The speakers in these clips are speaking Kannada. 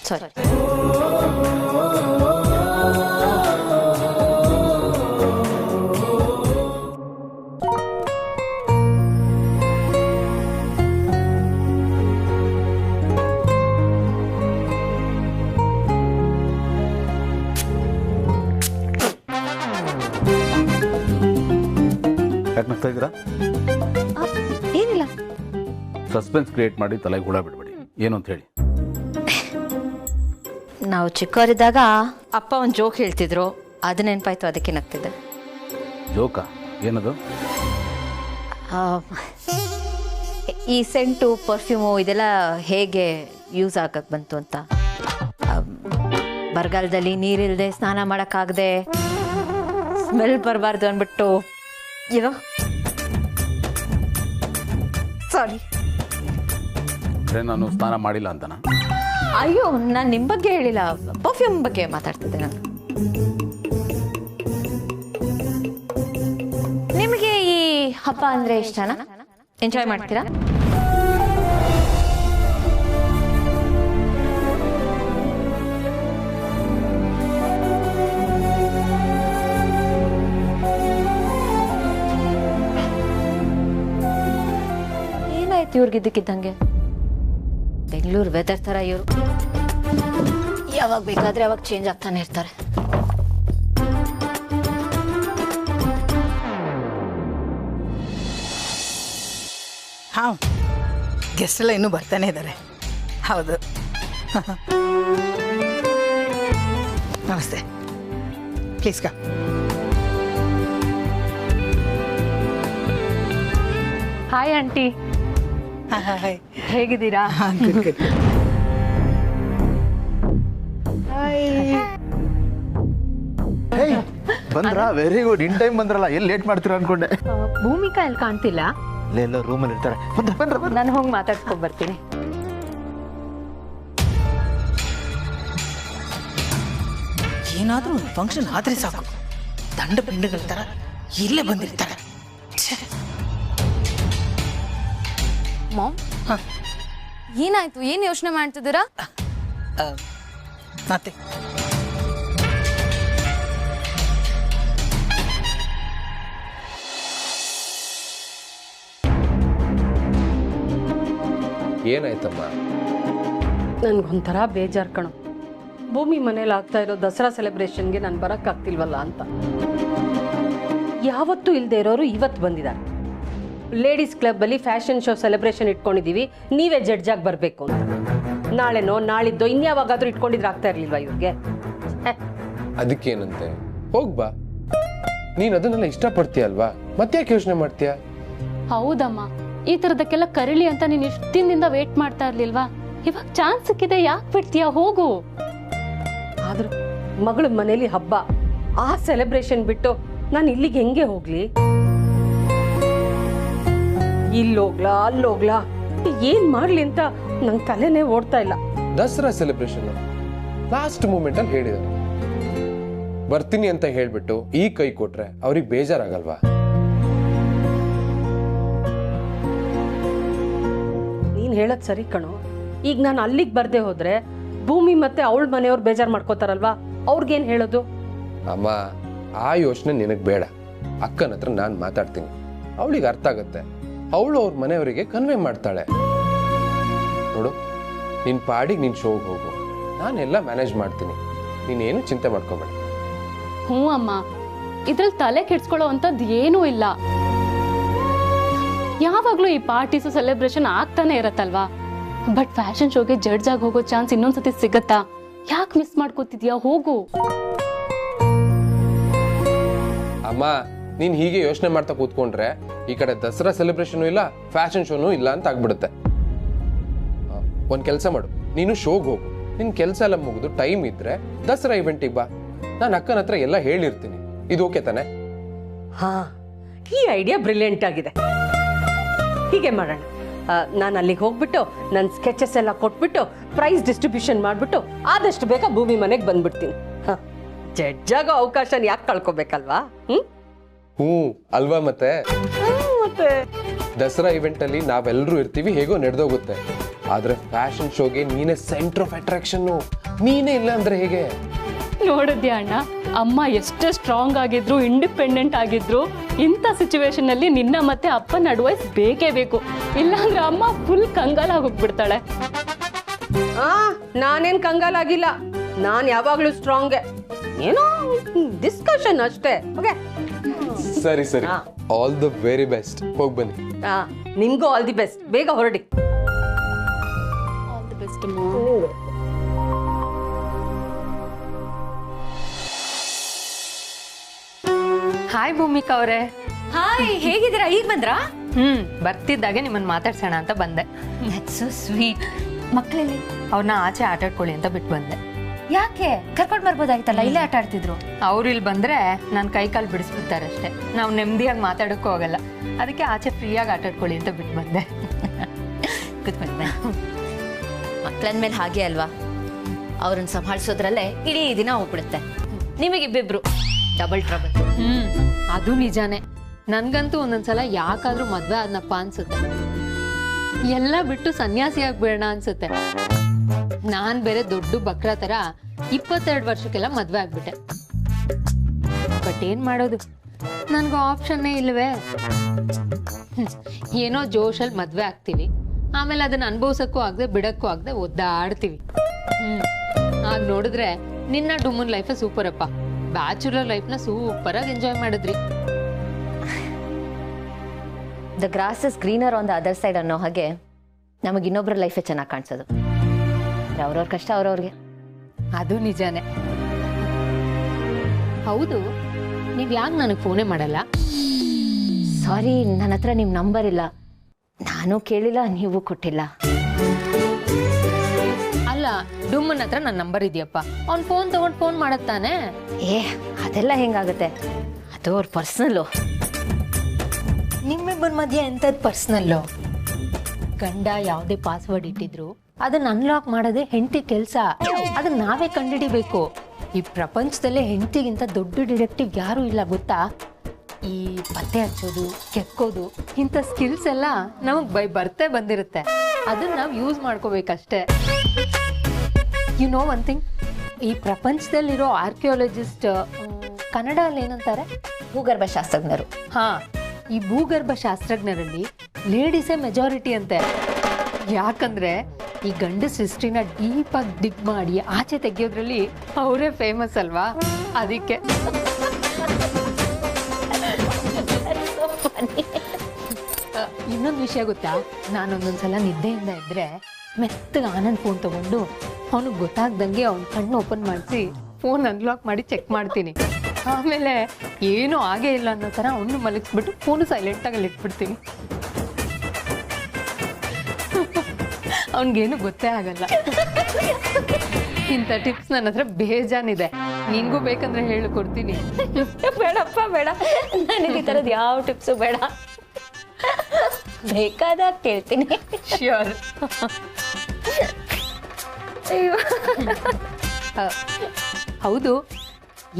ಸಾರಿ. ಯಾಕೆ ನಗ್ತಾ ಇದ್ದೀರಾ? ಏನಿಲ್ಲ. ಸಸ್ಪೆನ್ಸ್ ಕ್ರಿಯೇಟ್ ಮಾಡಿ ತಲೆಗೆ ಹುಳ ಬಿಡ್ಬೇಡಿ. ಏನು ಅಂತ ಹೇಳಿ. ನಾವು ಚಿಕ್ಕವರಿದ್ದಾಗ ಅಪ್ಪ ಒಂದು ಜೋಕ್ ಹೇಳ್ತಿದ್ರು, ಅದು ನೆನಪಾಯ್ತು, ಅದಕ್ಕೆ ನಗ್ತಿದ್ದೆ. ಜೋಕಾ? ಏನದು? ಈ ಸೆಂಟು ಪರ್ಫ್ಯೂಮು ಇದೆಲ್ಲ ಹೇಗೆ ಯೂಸ್ ಆಗಕ್ಕೆ ಬಂತು ಅಂತ. ಬರಗಾಲದಲ್ಲಿ ನೀರಿಲ್ಲದೆ ಸ್ನಾನ ಮಾಡೋಕ್ಕಾಗದೆ ಸ್ಮೆಲ್ ಬರಬಾರ್ದು ಅಂದ್ಬಿಟ್ಟು ಏನೋ ಸಾರಿ. ನಾನು ಸ್ನಾನ ಮಾಡಿಲ್ಲ ಅಂತನಾ? ಅಯ್ಯೋ, ನಾನು ನಿಮ್ಮ ಬಗ್ಗೆ ಹೇಳಿಲ್ಲ, ಪರ್ಫ್ಯೂಮ್ ಬಗ್ಗೆ ಮಾತಾಡ್ತಿದ್ದೆ ನಾನು. ನಿಮಗೆ ಈ ಹಬ್ಬ ಅಂದರೆ ಇಷ್ಟನಾ? ಎಂಜಾಯ್ ಮಾಡ್ತೀರಾ? ಏನಾಯ್ತು ಇವ್ರಿಗಿದ್ದಕ್ಕಿದ್ದಂಗೆ? ಬೆಂಗಳೂರು ವೆದರ್ ಥರ ಇವರು ಯಾವಾಗ ಬೇಕಾದ್ರೆ ಅವಾಗ ಚೇಂಜ್ ಆಗ್ತಾನೆ ಇರ್ತಾರೆ. ಹಾಂ, ಗೆಸ್ಟ್ ಎಲ್ಲ ಇನ್ನೂ ಬರ್ತಾನೆ ಇದ್ದಾರೆ. ಹೌದು. ನಮಸ್ತೆ, ಪ್ಲೀಸ್ ಕಾ. Hi aunty. ಹಾಯ್, ಹೇಗಿದ್ದೀರಾ? Good good. ಬಂದ್ರಾ? Very good. ಇನ್ ಟೈಮ್ ಬಂದ್ರಲ್ಲ. ಎಲ್ಲಿ ಲೇಟ್ ಮಾಡ್ತೀರಾ ಅನ್ಕೊಂಡೆ. ಭೂಮಿಕಾ ಎಲ್ಲಿ ಕಾಣ್ತಿಲ್ಲ? ಎಲ್ಲೋ ರೂಮಲ್ಲಿ ಇರ್ತಾರೆ. ಬನ್ರ. ನಾನು ಹೋಗಿ ಮಾತಾಡ್ಸ್ಕೊಂಡ್ ಬರ್ತೀನಿ. ಏನಾದರೂ ಒಂದು ಫಂಕ್ಷನ್ ಆದರೆ ಸಾಕು, ದಂಡ ಪಿಂಡಗಳ ಥರ ಇಲ್ಲೇ ಬಂದಿರ್ತಾರೆ. ಮಾಮ್, ಏನಾಯ್ತು? ಏನು ಯೋಚನೆ ಮಾಡ್ತಿದ್ದೀರಾ? ಮತ್ತೆ ಏನಾಯ್ತಮ್ಮ? ನನ್ಗೊಂಥರ ಬೇಜಾರು ಕಣೋ. ಭೂಮಿ ಮನೇಲಿ ಆಗ್ತಾ ಇರೋ ದಸರಾ ಸೆಲೆಬ್ರೇಷನ್ಗೆ ನಾನು ಬರೋಕ್ಕಾಗ್ತಿಲ್ವಲ್ಲ ಅಂತ. ಯಾವತ್ತೂ ಇಲ್ಲದೆ ಇರೋರು ಇವತ್ತು ಬಂದಿದ್ದಾರೆ. ಲೇಡೀಸ್ ಕ್ಲಬ್ಬಲ್ಲಿ ಫ್ಯಾಷನ್ ಶೋ ಸೆಲೆಬ್ರೇಷನ್ ಇಟ್ಕೊಂಡಿದ್ದೀವಿ, ನೀವೇ ಜಡ್ಜಾಗಿ ಬರಬೇಕು ಅಂತ. ನಾಳೆನೋ ನಾಳಿದ್ದೋ ಇನ್ಯಾವಾಗಾದ್ರೂ ಇಟ್ಕೊಂಡಿದ್ರೆ ಆಗ್ತಾ ಇರಲಿಲ್ವಾ ಇವ್ರಿಗೆ? ಅದಕ್ಕೇನಂತೆ, ಹೋಗ್ಬಾ. ನೀನು ಅದನ್ನೆಲ್ಲ ಇಷ್ಟಪಡ್ತೀಯ ಅಲ್ವಾ, ಮತ್ತೆ ಯಾಕೆ ಯೋಚನೆ ಮಾಡ್ತೀಯ? ಹೌದಮ್ಮ, ಈ ತರದಕ್ಕೆಲ್ಲ ಕರೀಲಿ ಅಂತ ನೀನು ಇಷ್ಟು ದಿನದಿಂದ ವೇಟ್ ಮಾಡ್ತಾ ಇರ್ಲಿಲ್ವಾ? ಇವಾಗ ಚಾನ್ಸ್ ಸಿಕ್ಕಿದೆ, ಯಾಕೆ ಬಿಡ್ತೀಯ? ಹೋಗು. ಆದ್ರೂ ಮಗಳ ಮನೇಲಿ ಹಬ್ಬ, ಆ ಸೆಲೆಬ್ರೇಷನ್ ಬಿಟ್ಟು ನಾನು ಇಲ್ಲಿಗೆ ಹೆಂಗೆ ಹೋಗ್ಲಿ? ಇಲ್ಲೋಗ್ಲಾ ಅಲ್ಲೋಗ್ಲಾ ಏನ್ ಮಾಡ್ಲಿ ಅಂತ ನಂಗೆ ತಲೆನೇ ಓಡ್ತಾ ಇಲ್ಲ. ದಸರಾ ಸೆಲೆಬ್ರೇಷನ್ ಲಾಸ್ಟ್ ಮೂಮೆಂಟ್ ಅಲ್ಲಿ ಹೇಳಿದ್ದಾರೆ. ಬರ್ತೀನಿ ಅಂತ ಹೇಳ್ಬಿಟ್ಟು ಈ ಕೈ ಕೊಟ್ರೆ ಅವ್ರಿಗೆ ಬೇಜಾರಾಗಲ್ವಾ? ನೀನ್ ಹೇಳದ್ ಸರಿ ಕಣೋ. ಈಗ ನಾನು ಅಲ್ಲಿಗೆ ಬರ್ದೆ ಹೋದ್ರೆ ಭೂಮಿ ಮತ್ತೆ ಅವಳ ಮನೆಯವ್ರು ಬೇಜಾರ್ ಮಾಡ್ಕೋತಾರಲ್ವಾ, ಅವ್ರಿಗೇನ್ ಹೇಳೋದು? ಅಮ್ಮ, ಆ ಯೋಚನೆ ನಿನಗ್ ಬೇಡ. ಅಕ್ಕನ ಹತ್ರ ನಾನ್ ಮಾತಾಡ್ತೀನಿ, ಅವಳಿಗೆ ಅರ್ಥ ಆಗತ್ತೆ. ಅವಳು ಅವ್ರ ಮನೆಯವರಿಗೆ ಕನ್ವೆ ಮಾಡ್ತಾಳೆ. ನೋಡು, ನಿನ್ ಪಾಡಿಗೆ ನಿನ್ ಶೋಗೆ ಹೋಗು, ನಾನೆಲ್ಲ ಮ್ಯಾನೇಜ್ ಮಾಡ್ತೀನಿ. ನೀನೇನು ಚಿಂತೆ ಮಾಡ್ಕೋಬೇಡ. ಹ್ಞೂ ಅಮ್ಮ, ಇದ್ರಲ್ಲಿ ತಲೆ ಕೆಡ್ಸ್ಕೊಳ್ಳೋ ಅಂತದ್ ಏನೂ ಇಲ್ಲ. ಯಾವಾಗ್ಲೂ ಈ ಪಾರ್ಟೀಸು ಸೆಲೆಬ್ರೇಷನ್ ಆಗ್ತಾನೆ ಇರತ್ತಲ್ವಾ. ಬಟ್ ಫ್ಯಾಷನ್ ಶೋಗೆ ಜಡ್ಜ್ ಆಗಿ ಹೋಗೋ ಚಾನ್ಸ್ ಇನ್ನೊಂದ್ಸತಿ ಸಿಗತ್ತಾ? ಯಾಕೆ ಮಿಸ್ ಮಾಡ್ಕೋತಿದ್ಯಾ? ಹೋಗು. ಅಮ್ಮ, ನೀನ್ ಹೀಗೆ ಯೋಚನೆ ಮಾಡ್ತಾ ಕೂತ್ಕೊಂಡ್ರೆ ಈ ಕಡೆ ದಸರಾ ಸೆಲೆಬ್ರೇಷನ್ ಇಲ್ಲ, ಫ್ಯಾಷನ್ ಶೋನು ಇಲ್ಲ ಅಂತ ಆಗ್ಬಿಡುತ್ತೆ. ಒಂದ್ ಕೆಲಸ ಮಾಡು, ನೀನು ಶೋಗ್ ಹೋಗು. ನಿನ್ ಕೆಲಸ ಎಲ್ಲ ಮುಗಿದು ಟೈಮ್ ಇದ್ರೆ ದಸರಾ ಇವೆಂಟಿಗೆ ಬಾ. ನಾನು ಅಕ್ಕನ ಹತ್ರ ಎಲ್ಲ ಹೇಳಿರ್ತೀನಿ. ಇದು ಓಕೆ ತಾನೆ? ಹಾ, ಈ ಐಡಿಯಾ ಬ್ರಿಲಿಯಂಟ್ ಆಗಿದೆ. ಹೀಗೆ ಮಾಡೋಣ. ನಾನು ಅಲ್ಲಿಗೆ ಹೋಗ್ಬಿಟ್ಟು ನನ್ನ ಸ್ಕೆಚಸ್ ಎಲ್ಲ ಕೊಟ್ಬಿಟ್ಟು ಪ್ರೈಸ್ ಡಿಸ್ಟ್ರಿಬ್ಯೂಷನ್ ಮಾಡ್ಬಿಟ್ಟು ಆದಷ್ಟು ಬೇಗ ಭೂಮಿ ಮನೆಗೆ ಬಂದ್ಬಿಡ್ತೀನಿ. ಜಡ್ಜಾಗೋ ಅವಕಾಶನ ಯಾಕೆ ಕಳ್ಕೊಬೇಕಲ್ವಾ? ಹ್ಞೂ ಅಲ್ವಾ? ಮತ್ತೆ ಮತ್ತೆ ದಸರಾ ಇವೆಂಟ್ ಅಲ್ಲಿ ನಾವೆಲ್ಲರೂ ಇರ್ತೀವಿ, ಹೇಗೋ ನಡೆದೋಗುತ್ತೆ. ಆದ್ರೆ ಫ್ಯಾಷನ್ ಶೋಗೆ ನೀನೇ ಸೆಂಟರ್ ಆಫ್ ಅಟ್ರಾಕ್ಷನ್. ನೀನೇ ಇಲ್ಲ ಅಂದ್ರೆ ಹೇಗೆ? ನೋಡಿದ್ಯಾ ಅಣ್ಣ, ಅಮ್ಮ ಎಷ್ಟು ಸ್ಟ್ರಾಂಗ್ ಆಗಿದ್ರು, ಇಂಡಿಪೆಂಡೆಂಟ್ ಆಗಿದ್ರು, ಇಂಥ ಸಿಚುವೇಶನ್ ಅಲ್ಲಿ ನಿನ್ನ ಮತ್ತೆ ಅಪ್ಪನ ಅಡ್ವೈಸ್ ಬೇಕೇ ಬೇಕು. ಇಲ್ಲಾಂದ್ರೆ ಅಮ್ಮ ಫುಲ್ ಕಂಗಾಲಾಗಿ ಹೋಗ್ಬಿಡ್ತಾಳೆ. ನಾನೇನ್ ಕಂಗಾಲಾಗಿಲ್ಲ, ನಾನ್ ಯಾವಾಗ್ಲೂ ಸ್ಟ್ರಾಂಗ್. ಏನೋ ಡಿಸ್ಕಷನ್ ಅಷ್ಟೇ. ಓಕೆ, ಸರಿ ಸರಿ, ಆಲ್ ದ ವೆರಿ ಬೆಸ್ಟ್. ಹೋಗಿ ಬನ್ನಿ. ನಿಮ್ಗೂ ಆಲ್ ದಿ ಬೆಸ್ಟ್. ಬೇಗ ಹೊರಡಿ. All the best. Hi Bhumika ಅವರೇ. ಹಾಯ್, ಹೇಗಿದ್ದೀರಾ? ಈಗ ಬಂದ್ರಾ? ಬರ್ತಿದ್ದಾಗೆ ನಿಮ್ಮನ್ನ ಮಾತಾಡ್ಸೋಣ ಅಂತ ಬಂದೆ. So sweet. ಮಕ್ಕಳಲ್ಲಿ ಅವ್ರನ್ನ ಆಚೆ ಆಟ ಆಡ್ಕೊಳ್ಳಿ ಅಂತ ಬಿಟ್ಟು ಬಂದೆ. ಯಾಕೆ ಕರ್ಕೊಂಡು ಬರ್ಬೋದಾಯ್ತಲ್ಲ, ಇಲ್ಲೇ ಆಟ ಆಡ್ತಿದ್ರು. ಅವ್ರು ಇಲ್ಲಿ ಬಂದ್ರೆ ನನ್ನ ಕೈ ಕಾಲು ಬಿಡಿಸ್ಬಿಡ್ತಾರೆ ಅಷ್ಟೇ. ನಾವು ನೆಮ್ಮದಿಯಾಗಿ ಮಾತಾಡೋಕ್ಕೂ ಹೋಗಲ್ಲ. ಅದಕ್ಕೆ ಆಚೆ ಫ್ರೀಯಾಗಿ ಆಟ ಆಡ್ಕೊಳ್ಳಿ ಅಂತ ಬಿಟ್ಟು ಬಂದೆ. ಕೂತ್ಕೊಳ್ಳಿ. ಮಕ್ಕಳಂದ್ಮೇಲೆ ಹಾಗೆ ಅಲ್ವಾ, ಅವ್ರನ್ನ ಸಂಭಾಳಿಸೋದ್ರಲ್ಲೇ ಇಡೀ ದಿನ ಹೋಗ್ಬಿಡುತ್ತೆ. ನಿಮಗಿಬ್ಬಿಬ್ರು ಡಬಲ್ ಟ್ರಬಲ್. ಅದು ನಿಜಾನೇ. ನನ್ಗಂತೂ ಒಂದೊಂದ್ಸಲ ಯಾಕಾದ್ರೂ ಮದ್ವೆ ಆದ್ನಪ್ಪ ಅನ್ಸುತ್ತೆ. ಎಲ್ಲ ಬಿಟ್ಟು ಸನ್ಯಾಸಿ ಆಗ್ಬೇಡ ಅನ್ಸುತ್ತೆ. ನಾನ್ ಬೇರೆ ದೊಡ್ಡ ಬಕ್ರ ತರ 22 ವರ್ಷಕ್ಕೆಲ್ಲ ಮದ್ವೆ ಆಗ್ಬಿಟ್ಟೆ. ಬಟ್ ಏನ್ ಮಾಡೋದು, ನನ್ಗೆ ಆಪ್ಷನ್ನೇ ಇಲ್ವೇ. ಏನೋ ಜೋಶಲ್ಲಿ ಮದ್ವೆ ಆಗ್ತೀವಿ, ಆಮೇಲೆ ಅದನ್ನ ಅನುಭವಿಸಕ್ಕೂ ಆಗದೆ ಬಿಡಕ್ಕೂ ಆಗದೆ ಒದ್ದಾಡ್ತೀವಿ. ಆಗ ನೋಡಿದ್ರೆ ನಿನ್ನ ಡುಮ್ಮನ್ ಲೈಫ್ ಸೂಪರ್ ಅಪ್ಪ. ಬ್ಯಾಚುಲರ್ ಲೈಫ್ನ ಸೂಪರ್ ಆಗಿ ಎಂಜಾಯ್ ಮಾಡಿದ್ರಿ. The grass is greener on the other side ಅನ್ನೋ ಹಾಗೆ ನಮಗೆ ಇನ್ನೊಬ್ಬರ ಲೈಫೇ ಚೆನ್ನಾಗಿ ಕಾಣಿಸೋದು. ಅವ್ರವ್ರ ಕಷ್ಟ ಅವ್ರವ್ರಿಗೆ. ಅದು ನಿಜಾನೇ. ಹೌದು, ನೀವ್ ಯಾಕೆ ನನಗೆ ಫೋನೇ ಮಾಡಲ್ಲ? ಸಾರಿ, ನನ್ನ ಹತ್ರ ನಿಮ್ಮ ನಂಬರ್ ಇಲ್ಲ. ನಾನು ಕೇಳಿಲ್ಲ, ನೀವು ಕೊಟ್ಟಿಲ್ಲ. ಅಲ್ಲ, ಡುಮ್ಮನ್ ಹತ್ರ ನನ್ನ ನಂಬರ್ ಇದೆಯಪ್ಪ. ಅವ್ನ್ ಫೋನ್ ತಗೊಂಡು ಫೋನ್ ಮಾಡತ್ತಾನೆ. ಅದೆಲ್ಲ ಹೆಂಗಾಗುತ್ತೆ, ಅದು ಅವ್ರ ಪರ್ಸನಲ್ಲು. ನಿಮ್ಮಿಬ್ಬರ ಮಧ್ಯೆ ಎಂಥದ್ದು ಪರ್ಸ್ನಲ್ಲು? ಗಂಡ ಯಾವುದೇ ಪಾಸ್ವರ್ಡ್ ಇಟ್ಟಿದ್ರು ಅದನ್ನ ಅನ್ಲಾಕ್ ಮಾಡೋದೇ ಹೆಂಡತಿ ಕೆಲಸ. ಅದನ್ನ ನಾವೇ ಕಂಡುಹಿಡಿಬೇಕು. ಈ ಪ್ರಪಂಚದಲ್ಲೇ ಹೆಂಡತಿಗಿಂತ ದೊಡ್ಡ ಡಿಟೆಕ್ಟಿವ್ ಯಾರೂ ಇಲ್ಲ ಗೊತ್ತಾ? ಈ ಪತ್ತೆ ಹಚ್ಚೋದು, ಕೆಕ್ಕೋದು, ಇಂಥ ಸ್ಕಿಲ್ಸ್ ಎಲ್ಲ ನಮಗೆ ಬರ್ತೇ ಬಂದಿರುತ್ತೆ. ಅದನ್ನ ನಾವು ಯೂಸ್ ಮಾಡ್ಕೋಬೇಕಷ್ಟೇ. ಯು ನೋ ಒನ್ ಥಿಂಗ್, ಈ ಪ್ರಪಂಚದಲ್ಲಿರೋ ಆರ್ಕಿಯಾಲಜಿಸ್ಟ್ ಕನ್ನಡಲ್ಲಿ ಏನಂತಾರೆ? ಭೂಗರ್ಭ ಶಾಸ್ತ್ರಜ್ಞರು. ಹಾ, ಈ ಭೂಗರ್ಭ ಶಾಸ್ತ್ರಜ್ಞರಲ್ಲಿ ಲೇಡೀಸೇ ಮೆಜಾರಿಟಿ ಅಂತೆ. ಯಾಕಂದ್ರೆ ಈ ಗಂಡಸ್ ಹಿಸ್ಟ್ರಿನ ಡೀಪ್ ಆಗಿ ಡಿಗ್ ಮಾಡಿ ಆಚೆ ತೆಗಿಯೋದ್ರಲ್ಲಿ ಅವರೇ ಫೇಮಸ್ ಅಲ್ವಾ? ಅದಕ್ಕೆ ಇನ್ನೊಂದು ವಿಷಯ ಗೊತ್ತಾ, ನಾನೊಂದೊಂದ್ಸಲ ನಿದ್ದೆಯಿಂದ ಇದ್ರೆ ಮೆತ್ತಗೆ ಆನಂದ್ ಫೋನ್ ತಗೊಂಡು ಅವನಿಗೆ ಗೊತ್ತಾಗ್ದಂಗೆ ಅವ್ನ ಕಣ್ಣು ಓಪನ್ ಮಾಡಿಸಿ ಫೋನ್ ಅನ್ಲಾಕ್ ಮಾಡಿ ಚೆಕ್ ಮಾಡ್ತೀನಿ. ಆಮೇಲೆ ಏನೂ ಆಗೇ ಇಲ್ಲ ಅನ್ನೋ ಥರ ಅವನು ಮಲಗಿಸ್ಬಿಟ್ಟು ಫೋನು ಸೈಲೆಂಟಾಗಿ ಇಟ್ಬಿಡ್ತೀನಿ. ಅವನಿಗೇನು ಗೊತ್ತೇ ಆಗಲ್ಲ. ಇಂಥ ಟಿಪ್ಸ್ ನನ್ನ ಹತ್ರ ಬೇಜಾನಿದೆ. ನಿನ್ಗೂ ಬೇಕಂದ್ರೆ ಹೇಳಿ ಕೊಡ್ತೀನಿ. ಬೇಡಪ್ಪ ಬೇಡ, ನನಗೆ ಈ ಥರದ್ದು ಯಾವ ಟಿಪ್ಸು ಬೇಡ. ಬೇಕಾದಾಗ ಕೇಳ್ತೀನಿ. ಶ್ಯೂರ್. ಹೌದು,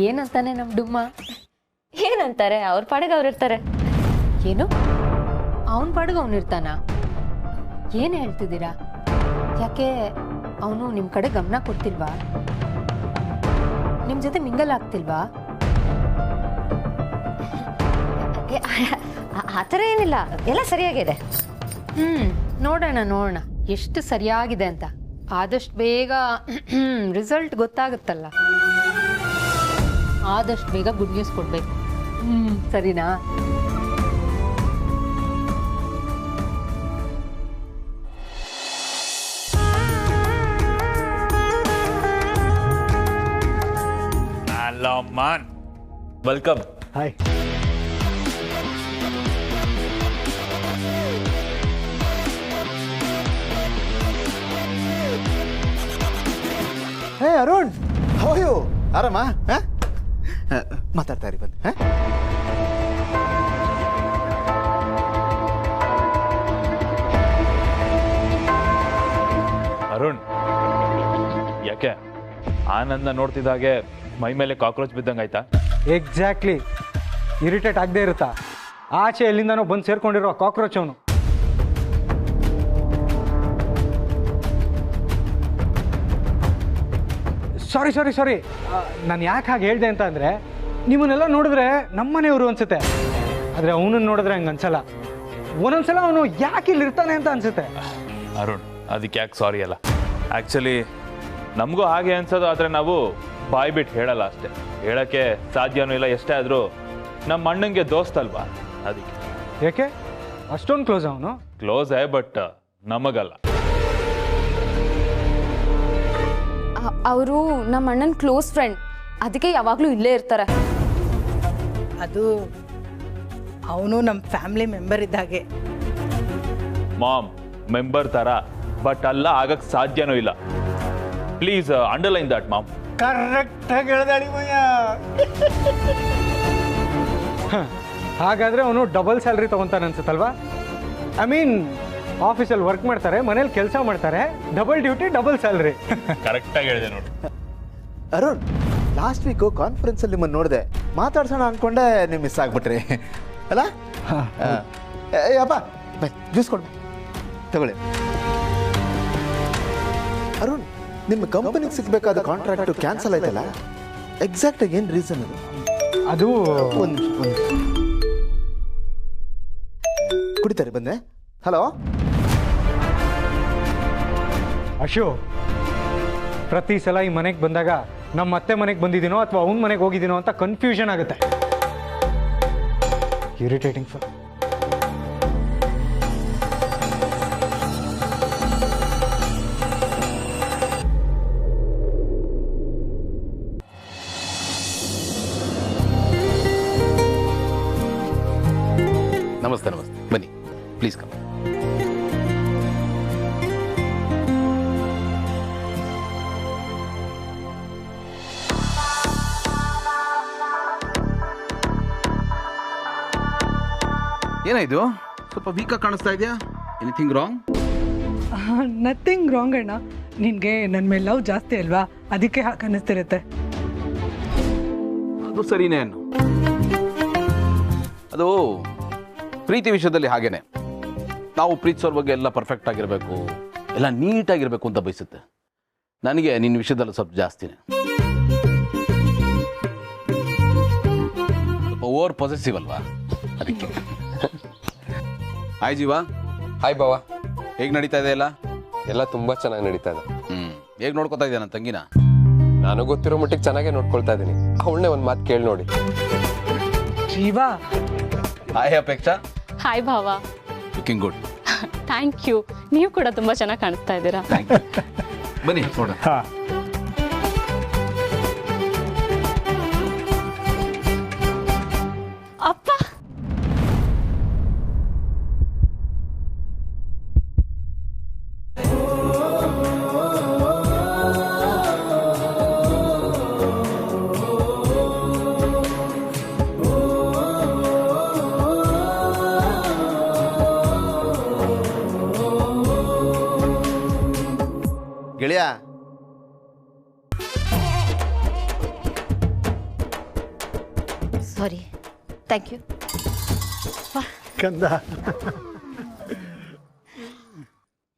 ಏನಂತಾನೆ ನಮ್ಮ ಡುಮ್ಮ? ಏನಂತಾರೆ, ಅವ್ರ ಪಾಡಿಗೆ ಅವ್ರು ಇರ್ತಾರೆ. ಏನು, ಅವನ ಪಾಡಿಗೆ ಅವನಿರ್ತಾನ? ಏನು ಹೇಳ್ತಿದ್ದೀರಾ? ಯಾಕೆ ಅವನು ನಿಮ್ಮ ಕಡೆ ಗಮನ ಕೊಡ್ತಿಲ್ವಾ? ನಿಮ್ಮ ಜೊತೆ ಮಿಂಗಲ್ ಆಗ್ತಿಲ್ವಾ? ಆ ಥರ ಏನಿಲ್ಲ, ಎಲ್ಲ ಸರಿಯಾಗಿದೆ. ನೋಡೋಣ ಎಷ್ಟು ಸರಿಯಾಗಿದೆ ಅಂತ. ಆದಷ್ಟು ಬೇಗ ರಿಸಲ್ಟ್ ಗೊತ್ತಾಗುತ್ತಲ್ಲ, ಆದಷ್ಟು ಬೇಗ ಗುಡ್ ನ್ಯೂಸ್ ಕೊಡ್ಬೇಕು. ಸರಿನಾ? Hello, man. Welcome. Hi. Hey Arun, how you? ಆರಾಮ? ಮಾತಾಡ್ತಾ ಇರಿ, ಬನ್ನಿ. ಅರುಣ್, ಯಾಕೆ ಆನಂದ ನೋಡ್ತಿದ್ದಾಗೆ ಮೈ ಮೇಲೆ ಕಾಕ್ರೋಚ್ ಬಿದ್ದಂಗಾಯ್ತಾ? ಎಕ್ಸಾಕ್ಟ್ಲಿ. ಇರಿಟೇಟ್ ಆಗದೆ ಇರುತ್ತಾ? ಆಚೆ ಎಲ್ಲಿಂದನೋ ಬಂದು ಸೇರ್ಕೊಂಡಿರೋ ಕಾಕ್ರೋಚ್ ಅವನು. ಸಾರಿ ನಾನು ಯಾಕೆ ಹಾಗೆ ಹೇಳಿದೆ ಅಂತ ಅಂದರೆ ನಿಮ್ಮನ್ನೆಲ್ಲ ನೋಡಿದ್ರೆ ನಮ್ಮನೆಯವರು ಅನ್ಸುತ್ತೆ, ಆದರೆ ಅವನನ್ನು ನೋಡಿದ್ರೆ ಹಂಗೆ ಅನ್ಸಲ್ಲ. ಒಂದೊಂದ್ಸಲ ಅವನು ಯಾಕೆ ಇಲ್ಲಿ ಇರ್ತಾನೆ ಅಂತ ಅನ್ಸುತ್ತೆ. ಅರುಣ್, ಅದಕ್ಕೆ ಯಾಕೆ ಸಾರಿ ಅಲ್ಲ. ಆ್ಯಕ್ಚುಲಿ ನಮಗೂ ಹಾಗೆ ಅನ್ಸೋದು, ಆದರೆ ನಾವು ಬಾಯ್ ಬಿಟ್ಟು ಹೇಳಲ್ಲ ಅಷ್ಟೇ. ಹೇಳೋಕ್ಕೆ ಸಾಧ್ಯನೂ ಇಲ್ಲ. ಎಷ್ಟೇ ಆದರೂ ನಮ್ಮ ಅಣ್ಣಂಗೆ ದೋಸ್ತ್ ಅಲ್ವಾ, ಅದಕ್ಕೆ. ಯಾಕೆ ಅಷ್ಟೊಂದು ಕ್ಲೋಸ್ ಅವನು? ಕ್ಲೋಸೇ, ಬಟ್ ನಮಗಲ್ಲ. ಅವರು ನಮ್ಮ ಅಣ್ಣನ ಕ್ಲೋಸ್ ಫ್ರೆಂಡ್, ಅದಕ್ಕೆ ಯಾವಾಗಲೂ ಇಲ್ಲೇ ಇರ್ತಾರೆ. ಅದು ಅವನು ನಮ್ಮ ಫ್ಯಾಮಿಲಿ ಮೆಂಬರ್ ಇದ್ದಾಗೆ. ಮಾಮ್ ಮೆಂಬರ್ ಥರ, ಬಟ್ ಅಲ್ಲ, ಆಗಕ್ಕೆ ಸಾಧ್ಯನೂ ಇಲ್ಲ. Please underline that mom. ಕರೆಕ್ಟಾಗಿ ಹೇಳ್ದಾಡಿ ಮಯ್ಯ. ಹಾಗಾದರೆ ಅವನು ಡಬಲ್ ಸ್ಯಾಲ್ರಿ ತೊಗೊತಾನೆ ಅನ್ಸುತ್ತಲ್ವಾ? ಐ ಮೀನ್ ಆಫೀಸಲ್ಲಿ ವರ್ಕ್ ಮಾಡ್ತಾರೆ, ಮನೇಲಿ ಕೆಲಸ ಮಾಡ್ತಾರೆ, ಡಬಲ್ ಡ್ಯೂಟಿ ಡಬಲ್ ಸ್ಯಾಲ್ರಿ. ಕರೆಕ್ಟಾಗಿ ಹೇಳಿದೆ ನೋಡಿ. ಅರುಣ್, ಲಾಸ್ಟ್ ವೀಕು ಕಾನ್ಫರೆನ್ಸಲ್ಲಿ ನಿಮ್ಮನ್ನು ನೋಡಿದೆ, ಮಾತಾಡ್ಸೋಣ ಅಂದ್ಕೊಂಡೆ ನೀವು ಮಿಸ್ ಆಗಿಬಿಟ್ರಿ ಅಲ್ಲ? ಅಪ್ಪ ಬೈ, ಜ್ಯೂಸ್ ಕೊಡು, ತಗೊಳ್ಳಿ. ಅರುಣ್, ನಿಮ್ಮ ಕಂಪನಿಗೆ ಸಿಗಬೇಕಾದ ಕಾಂಟ್ರಾಕ್ಟು ಕ್ಯಾನ್ಸಲ್ ಆಯ್ತಲ್ಲ, ಎಕ್ಸಾಕ್ಟಾಗಿ ಏನು ರೀಸನ್ ಅದು? ಒಂದು ಕುಡಿತಾರೆ ಬಂದೆ. ಹಲೋ ಅಶು, ಪ್ರತಿ ಸಲ ಈ ಮನೆಗೆ ಬಂದಾಗ ನಮ್ಮ ಅತ್ತೆ ಮನೆಗೆ ಬಂದಿದ್ದೀನೋ ಅಥವಾ ಅವ್ನ ಮನೆಗೆ ಹೋಗಿದ್ದೀನೋ ಅಂತ ಕನ್ಫ್ಯೂಷನ್ ಆಗುತ್ತೆ. Irritating for. ನಮಸ್ತೆ ಬನ್ನಿ, ಪ್ಲೀಸ್ ಕಮ್. ಏನಾಯ್ತು? ಸ್ವಲ್ಪ ವೀಕಾಗಿ ಕಾಣಿಸ್ತಾ ಇದೆಯಾ? Anything wrong? ನಥಿಂಗ್ ರಾಂಗ್ ಅಣ್ಣ. ನಿನಗೆ ನನ್ನ ಮೇಲೆ ಲವ್ ಜಾಸ್ತಿ ಅಲ್ವಾ, ಅದಕ್ಕೆ ಹಾಗೆ ಅನ್ನಿಸ್ತಿರುತ್ತೆ. ಅದು ಸರಿನೇ ಅನ್ನು. ಅದು ಪ್ರೀತಿ ವಿಷಯದಲ್ಲಿ ಹಾಗೇನೆ, ನಾವು ಪ್ರೀತಿಸೋರ್ ಬಗ್ಗೆ ಎಲ್ಲ ಪರ್ಫೆಕ್ಟ್ ಆಗಿರಬೇಕು, ಎಲ್ಲ ನೀಟಾಗಿರಬೇಕು ಅಂತ ಬಯಸುತ್ತೆ. ನನಗೆ ನಿನ್ನ ವಿಷಯದಲ್ಲಿ ಸ್ವಲ್ಪ ಜಾಸ್ತಿನೇ, ಸ್ವಲ್ಪ ಓವರ್ ಪಾಸಿಟಿವ್ ಅಲ್ವಾ, ಅದಕ್ಕೆ. ಹಾಯ್ ಜೀವ. ಹಾಯ್ ಬಾವ. ಹೇಗೆ ನಡೀತಾ ಇದೆ ಎಲ್ಲ? ಎಲ್ಲ ತುಂಬಾ ಚೆನ್ನಾಗಿ ನಡೀತಾ ಇದೆ. ಹೇಗೆ ನೋಡ್ಕೊತಾ ಇದೆಯಾ ನನ್ನ ತಂಗಿನ? ನಾನು ಗೊತ್ತಿರೋ ಮಟ್ಟಿಗೆ ಚೆನ್ನಾಗೇ ನೋಡ್ಕೊಳ್ತಾ ಇದ್ದೀನಿ. ಅವಳನ್ನೇ ಒಂದು ಮಾತು ಕೇಳಿ ನೋಡಿ. ಜೀವಾ. ಹಾಯ್ ಅಪೇಕ್ಷಾ. ಹಾಯ್ ಭಾವ. Looking good. Thank you. ನೀವು ಕೂಡ ತುಂಬಾ ಚೆನ್ನಾಗಿ ಕಾಣಿಸ್ತಾ ಇದ್ದೀರಾ. ಬನ್ನಿ ನೋಡೋಣ. ಅಪ್ಪ, ಗೆಳೆಯ, ಸಾರಿ. Thank you. ಕಂದ,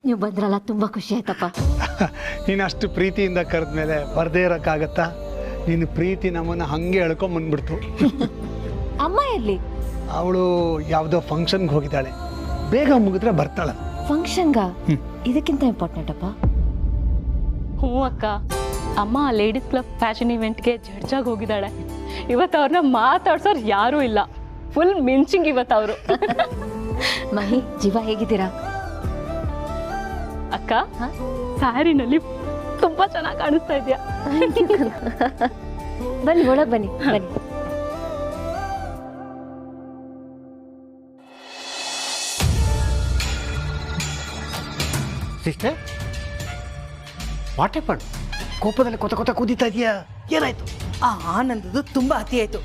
ನೀವು ಬಂದ್ರಲ್ಲ, ತುಂಬ ಖುಷಿ ಆಯ್ತಪ್ಪ. ನೀನು ಅಷ್ಟು ಪ್ರೀತಿಯಿಂದ ಕರೆದ್ಮೇಲೆ ಬರದೇ ಇರೋಕ್ಕಾಗತ್ತಾ? ನಿನ್ನ ಪ್ರೀತಿ ನಮ್ಮನ್ನು ಹಾಗೆ ಎಳ್ಕೊಂಬಂದ್ಬಿಡ್ತು. ಅಮ್ಮ ಎಲ್ಲಿ? ಅವಳು ಯಾವುದೋ ಫಂಕ್ಷನ್ಗೆ ಹೋಗಿದ್ದಾಳೆ, ಬೇಗ ಮುಗಿದ್ರೆ ಬರ್ತಾಳೆ. ಫಂಕ್ಷನ್ಗ? ಇದಕ್ಕಿಂತ ಇಂಪಾರ್ಟೆಂಟ್ ಅಪ್ಪ. ಹ್ಞೂ ಅಕ್ಕ, ಅಮ್ಮ ಲೇಡೀಸ್ ಕ್ಲಬ್ ಫ್ಯಾಷನ್ ಇವೆಂಟ್ಗೆ ಜಡ್ಜಾಗಿ ಹೋಗಿದ್ದಾಳೆ. ಇವತ್ತು ಅವ್ರನ್ನ ಮಾತಾಡ್ಸೋರು ಯಾರೂ ಇಲ್ಲ. ಫುಲ್ ಮಿಂಚಿಂಗ್ ಇವತ್ತು ಅವರು. ಮಹಿ, ಜೀವ ಹೇಗಿದ್ದೀರಾ? ಅಕ್ಕ, ಸ್ಯಾರಿನಲ್ಲಿ ತುಂಬಾ ಚೆನ್ನಾಗಿ ಕಾಣಿಸ್ತಾ ಇದೆಯಾ. ಬನ್ನಿ, ಒಳಗೆ ಬನ್ನಿ ಬನ್ನಿ. Sister, what happen? ಕೋಪದಲ್ಲಿ ಕೊತ ಕೂದಿತಾ ಇದೆಯಾ? ಏನಾಯ್ತು? ಆ ಆನಂದದು ತುಂಬಾ ಅತಿ ಆಯ್ತು.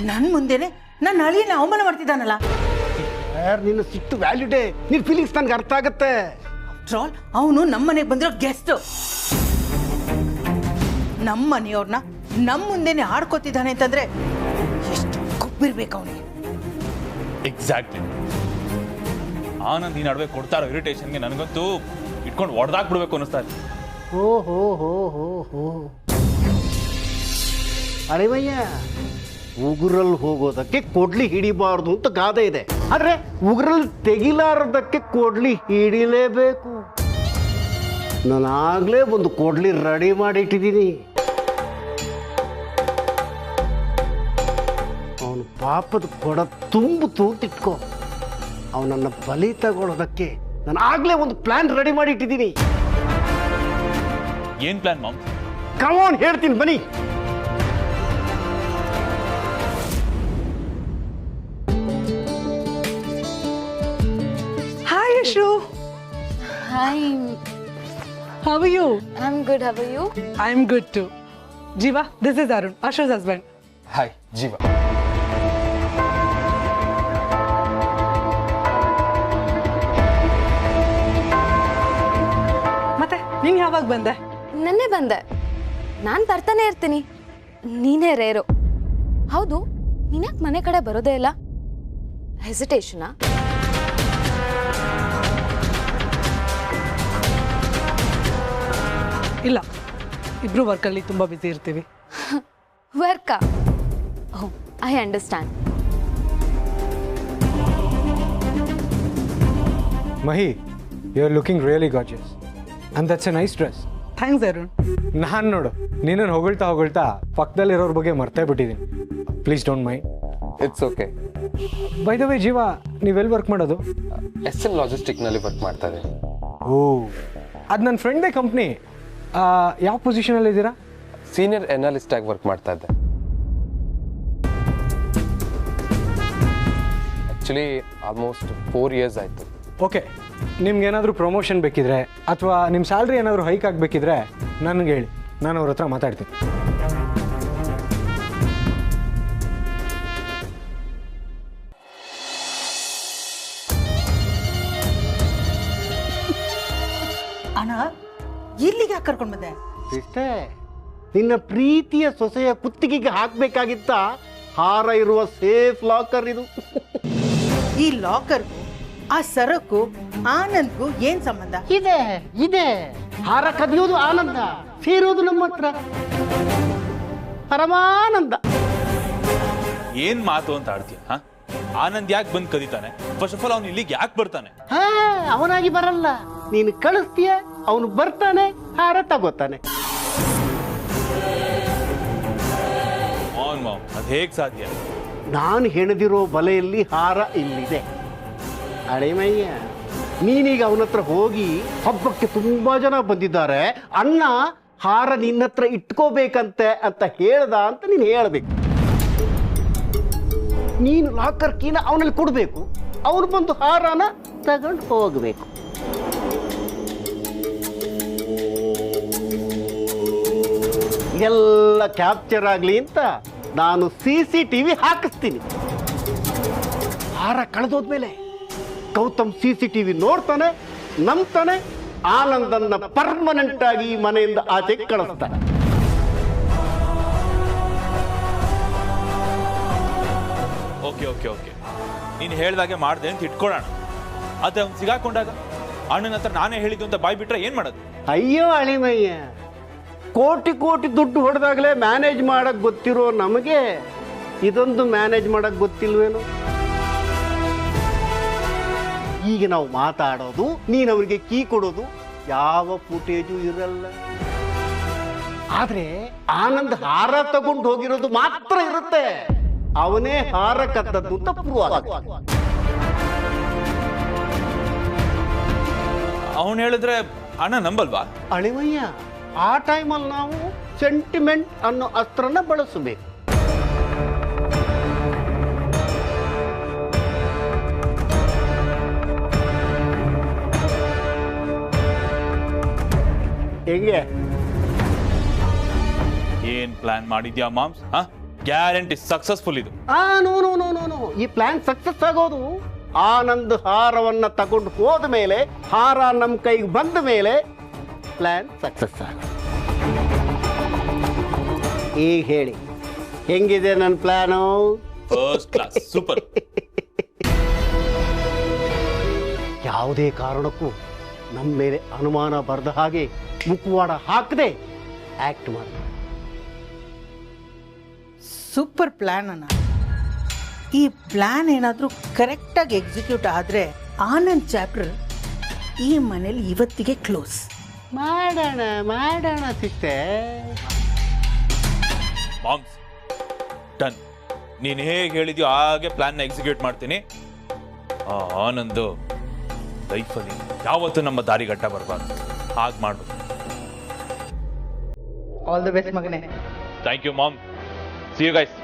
ನನ್ನ ಮುಂದೆನೆ ನನ್ನ ಅಳಿಯನ್ನ ಅವಮಾನ ಮಾಡ್ತಿದ್ದಾನಲ್ಲ. ನಿನ್ನ ಸಿಟ್ಟು ವ್ಯಾಲ್ಯೂಡೇ, ನಿನ್ನ ಫೀಲಿಂಗ್ಸ್ ನನಗೆ ಅರ್ಥ ಆಗತ್ತೆ. ಅವನು ನಮ್ಮ ಮನೆಗೆ ಬಂದಿರೋ ಗೆಸ್ಟ್. ನಮ್ಮ ಮನೆಯವ್ರನ್ನ ನಮ್ಮ ಮುಂದೆನೆ ಆಡ್ಕೋತಿದ್ದಾನೆ ಅಂತಂದ್ರೆ ಎಷ್ಟು ಕೊಬ್ಬಿರ್ಬೇಕು ಅವನಿಗೆ. ಎಕ್ಸಾಕ್ಟ್ಲಿ. ಆನಂದ್ ಈ ನಡುವೆ ಕೊಡ್ತಾ ಇರೋ ಇರಿಟೇಷನ್ಗೆ ನನಗಂತೂ ಇಟ್ಕೊಂಡು ಹೊಡೆದಾಕ್ಬಿಡ್ಬೇಕು ಅನ್ನಿಸ್ತಾ ಇದೆ. ಓ ಹೋ ಹೋ ಹೋ ಹೋ ಅಳಿವಯ್ಯ, ಉಗುರಲ್ಲಿ ಹೋಗೋದಕ್ಕೆ ಕೊಡ್ಲಿ ಹಿಡಿಬಾರ್ದು ಅಂತ ಗಾದೆ ಇದೆ. ಆದ್ರೆ ಉಗುರಲ್ಲಿ ತೆಗಿಲಾರದಕ್ಕೆ ಕೊಡ್ಲಿ ಹಿಡಿಲೇಬೇಕು. ನಾನಾಗಲೇ ಒಂದು ಕೊಡ್ಲಿ ರೆಡಿ ಮಾಡಿಟ್ಟಿದ್ದೀನಿ. ಅವನು ಪಾಪದ ಕೊಡ ತುಂಬು ತೂತಿಟ್ಕೋ. ಅವನನ್ನು ಬಲಿ ತಗೊಳ್ಳೋದಕ್ಕೆ ನಾನು ಆಗ್ಲೇ ಒಂದು ಪ್ಲಾನ್ ರೆಡಿ ಮಾಡಿಟ್ಟಿದ್ದೀನಿ. ಏನ್ ಪ್ಲಾನ್ ಮಾಮ್? ಕಮಾನ್, ಹೇಳ್ತೀನಿ ಬನ್ನಿ. Hi, Ashu. Hi. How are you? I'm good. How are you? I'm good too. Jiva, this is Arun, Ashu's husband. Hi ಜೀವ. ಮತ್ತೆ ನೀನ್ ಯಾವಾಗ ಬಂದೆ? ನೆನ್ನೆ ಬಂದೆ. ನಾನು ಬರ್ತಾನೆ ಇರ್ತೀನಿ, ನೀನೇ ರೇರು. ಹೌದು, ನೀನ್ಯಾಕೆ ಮನೆ ಕಡೆ ಬರೋದೇ ಇಲ್ಲ? ಹೆಸಿಟೇಷನಾ? ಇಲ್ಲ, ಇಬ್ರು ವರ್ಕಲ್ಲಿ ತುಂಬಾ ಬಿಸಿ ಇರ್ತೀವಿ. ವರ್ಕಾ? Oh, I understand. Mahi, you're looking really gorgeous. And that's a nice dress. Thanks Arun. ನಾನು ನೋಡು, ನೀನನ್ನು ಹೊಗಳ್ತಾ ಪಕ್ಕದಲ್ಲಿರೋರ ಬಗ್ಗೆ ಮರ್ತೇ ಬಿಟ್ಟಿದ್ದೀನಿ. Please don't mind. It's okay. By the way ಜೀವ, ನೀವೆಲ್ಲಿ ವರ್ಕ್ ಮಾಡೋದು? SM ಲಾಜಿಸ್ಟಿಕ್ನಲ್ಲಿ ವರ್ಕ್ ಮಾಡ್ತಾ ಇದ್ದೀನಿ. ಓ, ಅದು ನನ್ನ ಫ್ರೆಂಡ್ದೇ ಕಂಪ್ನಿ. ಯಾವ ಪೊಸಿಷನಲ್ಲಿ ಇದ್ದೀರಾ? ಸೀನಿಯರ್ ಎನಾಲಿಸ್ಟ್ ಆಗಿ ವರ್ಕ್ ಮಾಡ್ತಾ ಇದ್ದೆ. ಆ್ಯಕ್ಚುಲಿ ಆಲ್ಮೋಸ್ಟ್ 4 years ಆಯಿತು. ಓಕೆ, ನಿಮ್ಗೇನಾದರೂ ಪ್ರಮೋಷನ್ ಬೇಕಿದ್ರೆ ಅಥವಾ ನಿಮ್ಮ ಸ್ಯಾಲ್ರಿ ಏನಾದರೂ ಹೈಕ್ ಆಗಬೇಕಿದ್ರೆ ನನಗೆ ಹೇಳಿ, ನಾನು ಅವ್ರ ಹತ್ರ ಮಾತಾಡ್ತೀನಿ. ಅಣ್ಣ, ಇಲ್ಲಿಗೆ ಯಾಕೆ ಕರ್ಕೊಂಡು ಬಂದೆ? ಇಷ್ಟೇ, ನಿನ್ನ ಪ್ರೀತಿಯ ಸೊಸೆಯ ಕುತ್ತಿಗೆಗೆ ಹಾಕ್ಬೇಕಾಗಿತ್ತ ಹಾರ ಇರುವ ಸೇಫ್ ಲಾಕರ್ ಇದು. ಈ ಲಾಕರ್ಗೂ ಆ ಸರಕು ಆನಂದ್ಗೂ ಏನ್ ಸಂಬಂಧ? ಇದೆ ಇದೆ, ಹಾರ ಕದಿಯೋದು ಆನಂದ, ಸೇರೋದು ನಮ್ಮ ಹತ್ರ ಪರಮಾನಂದ. ಏನ್ ಮಾತು ಅಂತ ಆಡ್ತೀಯ? ಆನಂದ್ ಯಾಕೆ ಬಂದ್ ಕದೀತಾನೆ? ಫಸ್ಟ್ ಆಫ್ ಆಲ್ ಅವ್ನು ಇಲ್ಲಿಗೆ ಯಾಕೆ ಬರ್ತಾನೆ? ಅವನಾಗಿ ಬರಲ್ಲ, ನೀನು ಕಳಿಸ್ತೀಯ, ಅವನು ಬರ್ತಾನೆ, ಹಾರ ತಗೋತಾನೆ. ಅದ್ ಹೇಗ್ ಸಾಧ್ಯ? ನಾನು ಹೆಣೆದಿರೋ ಬಲೆಯಲ್ಲಿ ಹಾರ ಇಲ್ಲಿದೆ. ಅಳೆಮಯ್ಯ, ನೀನೀಗ ಅವನ ಹತ್ರ ಹೋಗಿ ಹಬ್ಬಕ್ಕೆ ತುಂಬಾ ಜನ ಬಂದಿದ್ದಾರೆ, ಅಣ್ಣ ಹಾರ ನಿನ್ನ ಹತ್ರ ಇಟ್ಕೋಬೇಕಂತೆ ಅಂತ ಹೇಳ್ದ ಅಂತ ನೀನು ಹೇಳ್ಬೇಕು. ನೀನು ಲಾಕರ್ ಕೀನ ಅವನಲ್ಲಿ ಕೊಡಬೇಕು, ಅವನು ಬಂದು ಹಾರನ ತಗೊಂಡು ಹೋಗಬೇಕು. ಎಲ್ಲ ಕ್ಯಾಪ್ಚರ್ ಆಗಲಿ ಅಂತ ನಾನು CCTV ಹಾಕಿಸ್ತೀನಿ. ಹಾರ ಕಳೆದೋದ್ಮೇಲೆ ಗೌತಮ್ CCTV ನೋಡ್ತಾನೆ, ನಂಬ್ತಾನೆ, ಆನಂದನ್ನ ಪರ್ಮನೆಂಟ್ ಆಗಿ ಮನೆಯಿಂದ ಆಚೆಗೆ ಕಳಿಸ್ತಾನೆ. ಓಕೆ ಓಕೆ ಓಕೆ, ನೀನು ಹೇಳ್ದಾಗೆ ಮಾಡ್ದೆ ಅಂತ ಇಟ್ಕೊಳ್ಳೋಣ. ಅದೇ ಅವ್ನು ಸಿಗಾಕೊಂಡಾಗ ಅಣ್ಣನ ಹತ್ರ ನಾನೇ ಹೇಳಿದ್ದು ಅಂತ ಬಾಯ್ ಬಿಟ್ರೆ ಏನ್ ಮಾಡೋದು? ಅಯ್ಯೋ ಅಳಿಮಯ್ಯ, ಕೋಟಿ ಕೋಟಿ ದುಡ್ಡು ಹೊಡೆದಾಗಲೇ ಮ್ಯಾನೇಜ್ ಮಾಡಕ್ ಗೊತ್ತಿರೋ ನಮಗೆ ಇದೊಂದು ಮ್ಯಾನೇಜ್ ಮಾಡಕ್ ಗೊತ್ತಿಲ್ವೇನೋ? ಈಗ ನಾವು ಮಾತಾಡೋದು, ನೀನು ಅವರಿಗೆ ಕೀ ಕೊಡೋದು, ಯಾವ ಫುಟೇಜು ಇರಲ್ಲ. ಆದ್ರೆ ಆನಂದ್ ಹಾರ ತಗೊಂಡು ಹೋಗಿರೋದು ಮಾತ್ರ ಇರುತ್ತೆ. ಅವನೇ ಹಾರ ಕದ್ದದ್ದು ಅಂತ ಪ್ರೂವ್ ಆಗುತ್ತೆ. ಅವನು ಹೇಳಿದ್ರೆ ಅಣ್ಣ ನಂಬಲ್ವಾ? ಅಳಿಮಯ್ಯ, ಆ ಟೈಮಲ್ಲಿ ನಾವು ಸೆಂಟಿಮೆಂಟ್ ಅನ್ನೋ ಅಸ್ತ್ರನ ಬಳಸಬೇಕು. ಹೆಂಗೆ? ಏನ್ ಪ್ಲಾನ್ ಮಾಡಿದ್ಯಾ ಮಾಮ್ಸ್? ಗ್ಯಾರಂಟಿ ಸಕ್ಸಸ್ಫುಲ್ ಇದು. No no no no no, ಈ ಪ್ಲಾನ್ ಸಕ್ಸಸ್ ಆಗೋದು ಆನಂದ್ ಹಾರವನ್ನ ತಗೊಂಡು ಹೋದ ಮೇಲೆ, ಹಾರ ನಮ್ಮ ಕೈಗೆ ಬಂದ ಮೇಲೆ ಪ್ಲಾನ್ ಸಕ್ಸಸ್ ಆಗೋದು. ಈಗ ಹೇಳಿ, ಹೆಂಗಿದೆ ನನ್ನ ಪ್ಲಾನು? First class, super. ಯಾವುದೇ ಕಾರಣಕ್ಕೂ ನಮ್ಮ ಮೇಲೆ ಅನುಮಾನ ಬರದ ಹಾಗೆ ಮುಖವಾಡ ಹಾಕದೆ ಆಕ್ಟ್ ಮಾಡಿ. ಸೂಪರ್ ಪ್ಲ್ಯಾನ್ ಅಣ್ಣ. ಈ ಪ್ಲ್ಯಾನ್ ಏನಾದರೂ ಕರೆಕ್ಟಾಗಿ ಎಕ್ಸಿಕ್ಯೂಟ್ ಆದರೆ ಆನಂದ್ ಚಾಪ್ಟರ್ ಈ ಮನೇಲಿ ಇವತ್ತಿಗೆ ಕ್ಲೋಸ್. ಮಾಡೋಣ ಸಿಸ್ಟರ್. Moms done. ನೀನು ಹೇಗೆ ಹೇಳಿದ್ಯೋ ಹಾಗೆ ಪ್ಲಾನ್ನ ಎಕ್ಸಿಕ್ಯೂಟ್ ಮಾಡ್ತೀನಿ. ಆ ಆನಂದು ಲೈಫಲ್ಲಿ ಯಾವತ್ತೂ ನಮ್ಮ ದಾರಿಗಟ್ಟ ಬರಬಾರ್ದು. ಹಾಗೆ ಮಾಡು. ಆಲ್ ದ ಬೆಸ್ಟ್ ಮಗನೇ. Thank you mom. See you guys.